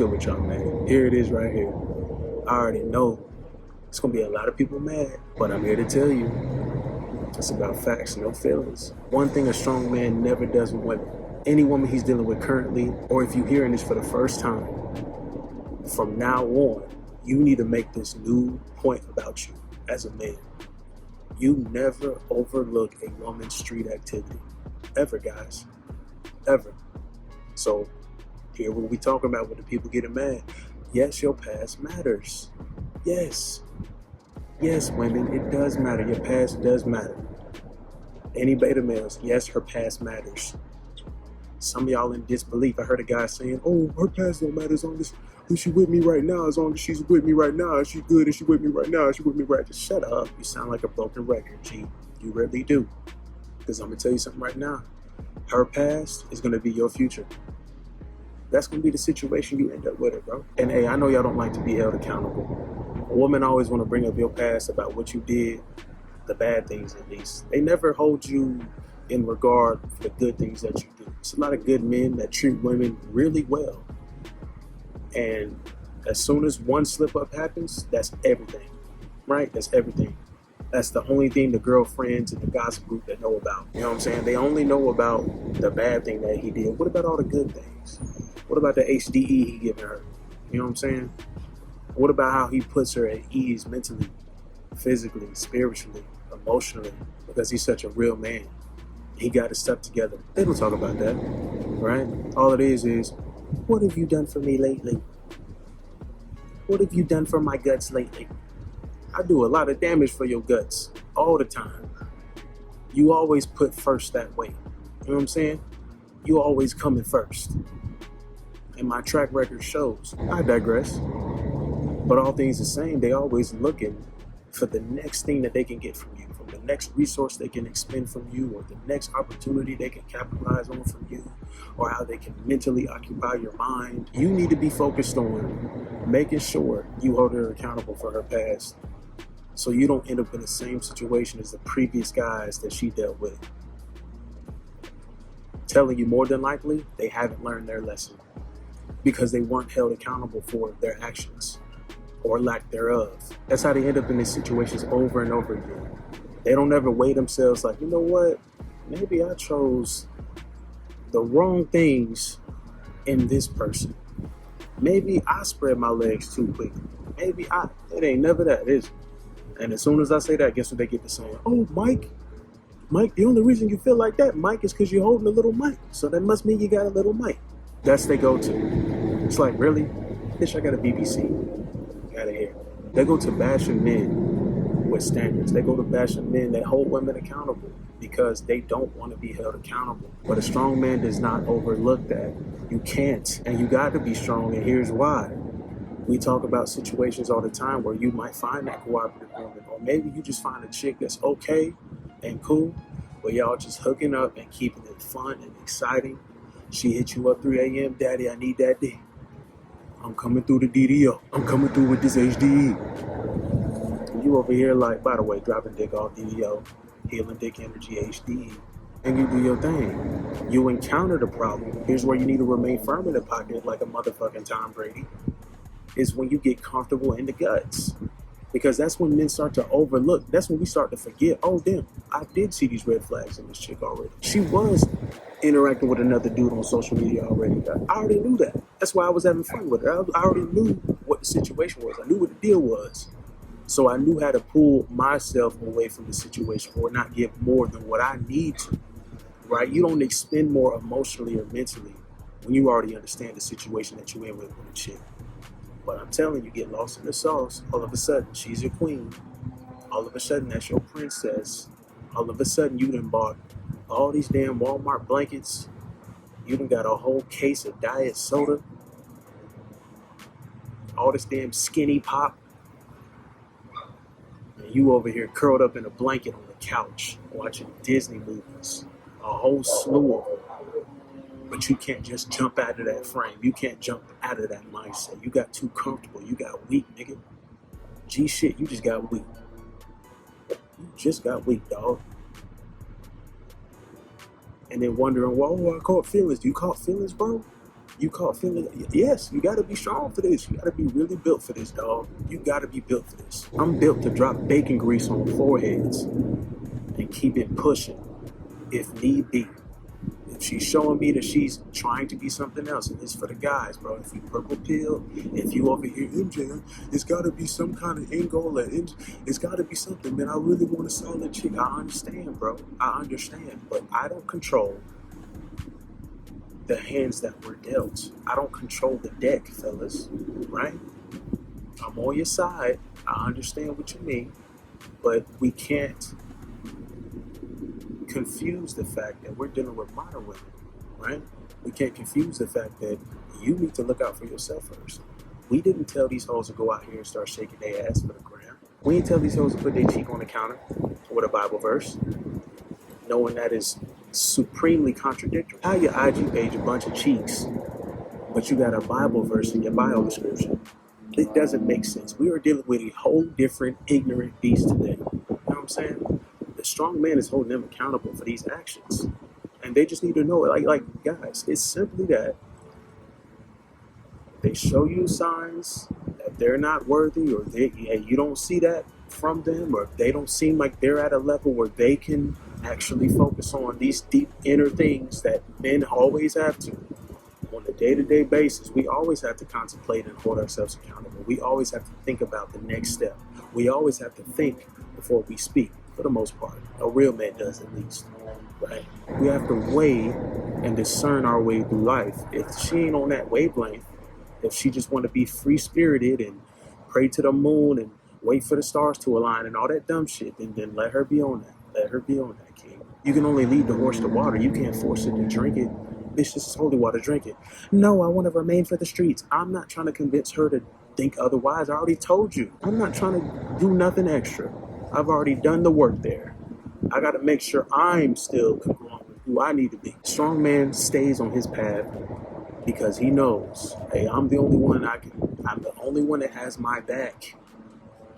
chill with y'all, man. Here it is right here. I already know it's gonna be a lot of people mad, but I'm here to tell you it's about facts, no feelings. One thing a strong man never does with women. Any woman he's dealing with currently, or if you're hearing this for the first time, from now on, you need to make this new point about you as a man. You never overlook a woman's street activity. Ever, guys. Ever. So, here what we talking about when the people getting mad. Yes, your past matters. Yes. Yes, women, it does matter. Your past does matter. Any beta males, yes, her past matters. Some of y'all in disbelief. I heard a guy saying, oh, her past don't matter as long as she with me right now. As long as she's with me right now. She's good and she with me right now. She with me right now. Just shut up. You sound like a broken record, G. You really do. Because I'm going to tell you something right now. Her past is going to be your future. That's going to be the situation you end up with it, bro. And hey, I know y'all don't like to be held accountable. A woman always want to bring up your past about what you did, the bad things at least. They never hold you in regard for the good things that you do. It's a lot of good men that treat women really well. And as soon as one slip up happens, that's everything, right? That's everything. That's the only thing the girlfriends and the gossip group that know about. You know what I'm saying? They only know about the bad thing that he did. What about all the good things? What about the HDE he giving her? You know what I'm saying? What about how he puts her at ease mentally, physically, spiritually, emotionally? Because he's such a real man. He got his stuff together. They don't talk about that, right? All it is, what have you done for me lately? What have you done for my guts lately? I do a lot of damage for your guts all the time. You always put first that way. You know what I'm saying? You always coming first. And my track record shows. I digress. But all things the same, they always looking for the next thing that they can get from you, from the next resource they can expend from you, or the next opportunity they can capitalize on from you, or how they can mentally occupy your mind. You need to be focused on making sure you hold her accountable for her past, so you don't end up in the same situation as the previous guys that she dealt with. Telling you more than likely, they haven't learned their lesson because they weren't held accountable for their actions or lack thereof. That's how they end up in these situations over and over again. They don't ever weigh themselves like, you know what? Maybe I chose the wrong things in this person. Maybe I spread my legs too quick. It ain't never that, is it? And as soon as I say that, guess what they get to saying? Oh, Mike, the only reason you feel like that, Mike, is because you're holding a little mic. So that must mean you got a little mic. That's they go to. It's like, really? Bitch, I got a BBC. Out of here. They go to bashing men with standards. They go to bashing men that hold women accountable because they don't want to be held accountable. But a strong man does not overlook that. You can't, and you got to be strong, and here's why. We talk about situations all the time where you might find that cooperative woman, or maybe you just find a chick that's okay and cool, but y'all just hooking up and keeping it fun and exciting. She hit you up 3 a.m., Daddy, I need that dick. I'm coming through the DDO. I'm coming through with this HDE. You over here like, by the way, dropping dick off DDO, healing dick energy HDE, and you do your thing. You encounter the problem. Here's where you need to remain firm in the pocket like a motherfucking Tom Brady, is when you get comfortable in the guts. Because that's when men start to overlook. That's when we start to forget, oh, damn, I did see these red flags in this chick already. She was interacting with another dude on social media already. I already knew that. That's why I was having fun with her. I already knew what the situation was. I knew what the deal was. So I knew how to pull myself away from the situation or not give more than what I need to, right? You don't expend more emotionally or mentally when you already understand the situation that you're in with a chick. But I'm telling you, get lost in the sauce. All of a sudden, she's your queen. All of a sudden, that's your princess. All of a sudden, you done bought all these damn Walmart blankets. You done got a whole case of diet soda. All this damn skinny pop. And you over here curled up in a blanket on the couch watching Disney movies. A whole slew of them. But you can't just jump out of that frame. You can't jump out of that mindset. You got too comfortable. You got weak, nigga. G shit, you just got weak. You just got weak, dog. And then wondering, well, I caught feelings. Do you caught feelings, bro? You caught feeling, yes, you gotta be strong for this. You gotta be really built for this, dog. You gotta be built for this. I'm built to drop bacon grease on foreheads and keep it pushing if need be. If she's showing me that she's trying to be something else, and it's for the guys, bro. If you purple pill, if you over here MJ, it's got to be some kind of end goal. It's got to be something, man. I really want a solid chick. I understand, bro. I understand, but I don't control the hands that were dealt. I don't control the deck, fellas. Right? I'm on your side. I understand what you mean, but we can't confuse the fact that we're dealing with modern women, right? We can't confuse the fact that you need to look out for yourself first. We didn't tell these hoes to go out here and start shaking their ass for the gram. We didn't tell these hoes to put their cheek on the counter with a Bible verse, knowing that is supremely contradictory. How your IG page a bunch of cheeks, but you got a Bible verse in your bio description? It doesn't make sense. We are dealing with a whole different ignorant beast today. You know what I'm saying? The strong man is holding them accountable for these actions. And they just need to know it. Like guys, it's simply that they show you signs that they're not worthy, or you don't see that from them, or they don't seem like they're at a level where they can actually focus on these deep inner things that men always have to. On a day-to-day basis, we always have to contemplate and hold ourselves accountable. We always have to think about the next step. We always have to think before we speak, for the most part. A real man does, at least. Right? We have to weigh and discern our way through life. If she ain't on that wavelength, if she just want to be free-spirited and pray to the moon and wait for the stars to align and all that dumb shit, then let her be on that. Let her be on that, king. You can only lead the horse to water. You can't force it to drink it. Bitch, this is holy water, drink it. No, I want to remain for the streets. I'm not trying to convince her to think otherwise. I already told you. I'm not trying to do nothing extra. I've already done the work there. I got to make sure I'm still congruent with who I need to be. Strong man stays on his path because he knows, hey, I'm the only one I'm the only one that has my back.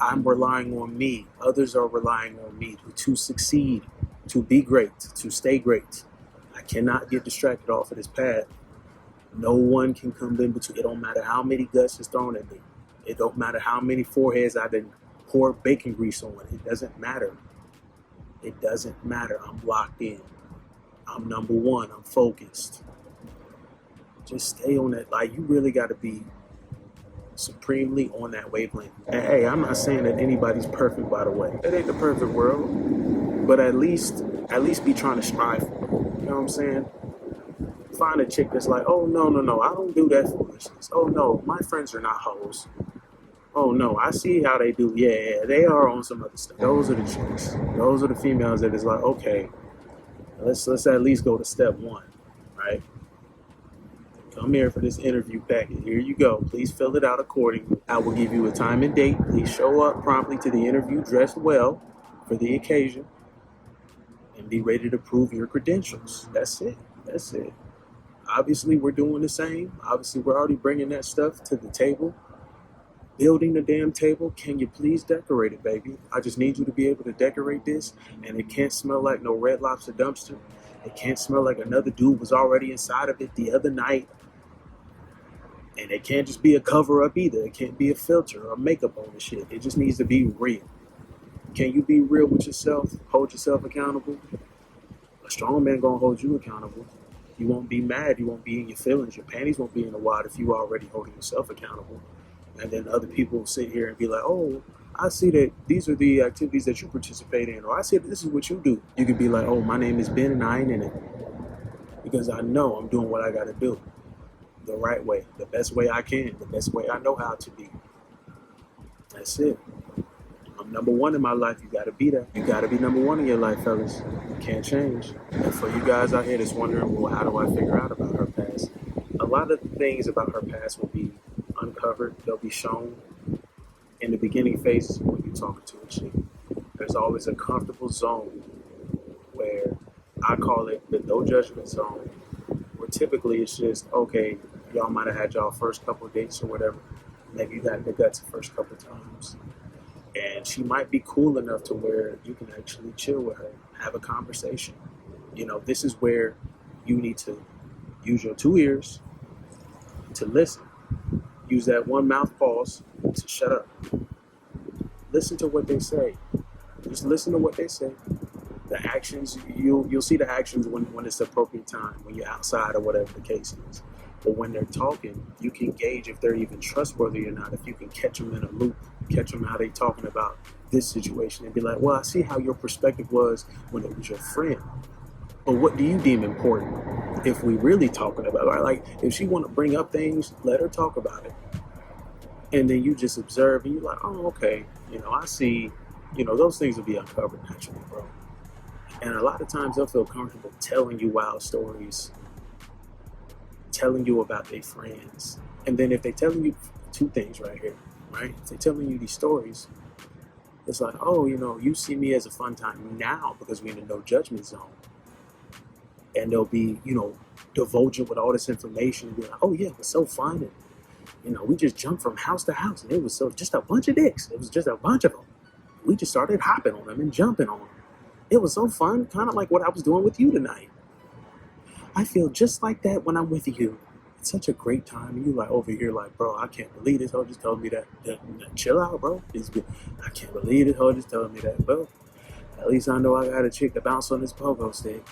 I'm relying on me. Others are relying on me to succeed, to be great, to stay great. I cannot get distracted off of this path. No one can come in between. It don't matter how many guts is thrown at me. It don't matter how many foreheads I've been poured bacon grease on. It doesn't matter. It doesn't matter. I'm locked in. I'm number one. I'm focused. Just stay on that. Like, you really got to be supremely on that wavelength. And hey, I'm not saying that anybody's perfect, by the way. It ain't the perfect world, but at least be trying to strive for it. You know what I'm saying? Find a chick that's like, oh, no, I don't do that foolishness. Oh, no, my friends are not hoes. Oh, no, I see how they do. Yeah, they are on some other stuff. Those are the chicks. Those are the females that is like, okay, let's at least go to step one, right? Come here for this interview packet. Here you go. Please fill it out accordingly. I will give you a time and date. Please show up promptly to the interview dressed well for the occasion and be ready to prove your credentials. That's it. That's it. Obviously, we're doing the same. Obviously, we're already bringing that stuff to the table. Building the damn table. Can you please decorate it, baby? I just need you to be able to decorate this, and it can't smell like no Red Lobster dumpster. It can't smell like another dude was already inside of it the other night. And it can't just be a cover-up either. It can't be a filter or makeup on the shit. It just needs to be real. Can you be real with yourself? Hold yourself accountable? A strong man gonna hold you accountable. You won't be mad. You won't be in your feelings. Your panties won't be in the wad if you already holding yourself accountable. And then other people will sit here and be like, oh, I see that these are the activities that you participate in. Or I see that this is what you do. You could be like, oh, my name is Ben and I ain't in it. Because I know I'm doing what I got to do. The right way. The best way I can. The best way I know how to be. That's it. I'm number one in my life. You got to be that. You got to be number one in your life, fellas. You can't change. And for you guys out here that's wondering, well, how do I figure out about her past? A lot of things about her past will be uncovered. They'll be shown in the beginning phases when you're talking to a chick. There's always a comfortable zone where I call it the no judgment zone, where typically it's just, okay, y'all might have had y'all first couple of dates or whatever. Maybe you got in the guts the first couple of times. And she might be cool enough to where you can actually chill with her, have a conversation. You know, this is where you need to use your two ears to listen. Use that one mouth pause to shut up. Listen to what they say. Just listen to what they say. The actions, you'll see the actions when it's the appropriate time, when you're outside or whatever the case is. But when they're talking, you can gauge if they're even trustworthy or not, if you can catch them in a loop, catch them how they're talking about this situation and be like, well, I see how your perspective was when it was your friend. But what do you deem important if we really talking about it? Like, if she want to bring up things, let her talk about it. And then you just observe and you're like, oh, okay, I see, those things will be uncovered naturally, bro. And a lot of times they'll feel comfortable telling you wild stories, telling you about their friends. And then if they're telling you two things right here, right? If they're telling you these stories, it's like, oh, you see me as a fun time now because we're in a no judgment zone. And they'll be, divulging with all this information and be like, oh yeah, it was so fun. And, we just jumped from house to house and it was just a bunch of dicks. It was just a bunch of them. We just started hopping on them and jumping on them. It was so fun, kind of like what I was doing with you tonight. I feel just like that when I'm with you. It's such a great time. And you like over here like, bro, I can't believe this hoe just told me that. Chill out, bro. I can't believe this hoe just told me that. Well, at least I know I got a chick to bounce on this pogo stick.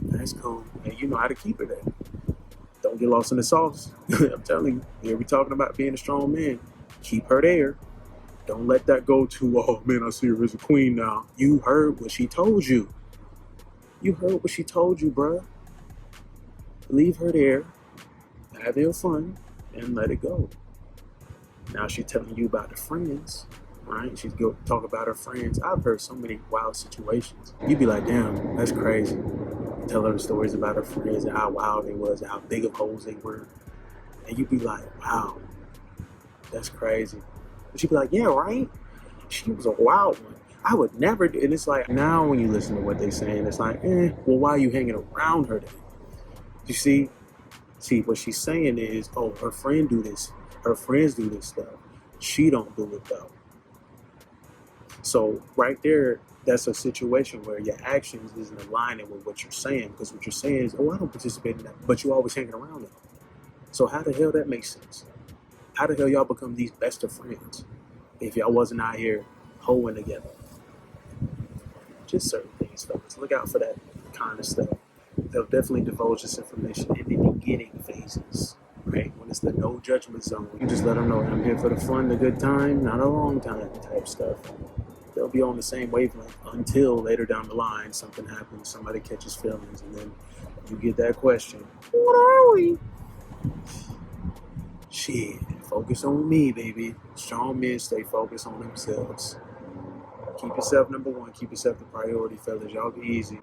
That's cool. And you know how to keep her there. Don't get lost in the sauce. I'm telling you, here we talking about being a strong man. Keep her there. Don't let that go to, oh man, I see her as a queen now. You heard what she told you. You heard what she told you, bruh. Leave her there, have your fun, and let it go. Now she's telling you about her friends, right? She's go talk about her friends. I've heard so many wild situations. You'd be like, damn, that's crazy. Tell her stories about her friends and how wild they was and how big of hoes they were. And you'd be like, wow, that's crazy. But she'd be like, yeah, right? She was a wild one. I would never do. And it's like, now when you listen to what they're saying, it's like, well, why are you hanging around her then? You see, what she's saying is, oh, her friend do this. Her friends do this stuff. She don't do it though. So right there, that's a situation where your actions isn't aligning with what you're saying, because what you're saying is, oh, I don't participate in that, but you're always hanging around them. So how the hell that makes sense? How the hell y'all become these best of friends if y'all wasn't out here hoeing together? Just certain things, folks. Look out for that kind of stuff. They'll definitely divulge this information in the beginning phases, right? When it's the no judgment zone, you just let them know I'm here for the fun, the good time, not a long time type stuff. They'll be on the same wavelength until later down the line something happens, somebody catches feelings, and then you get that question, what are we? Shit, focus on me, baby. Strong men stay focused on themselves. Keep yourself number one. Keep yourself the priority, fellas. Y'all be easy.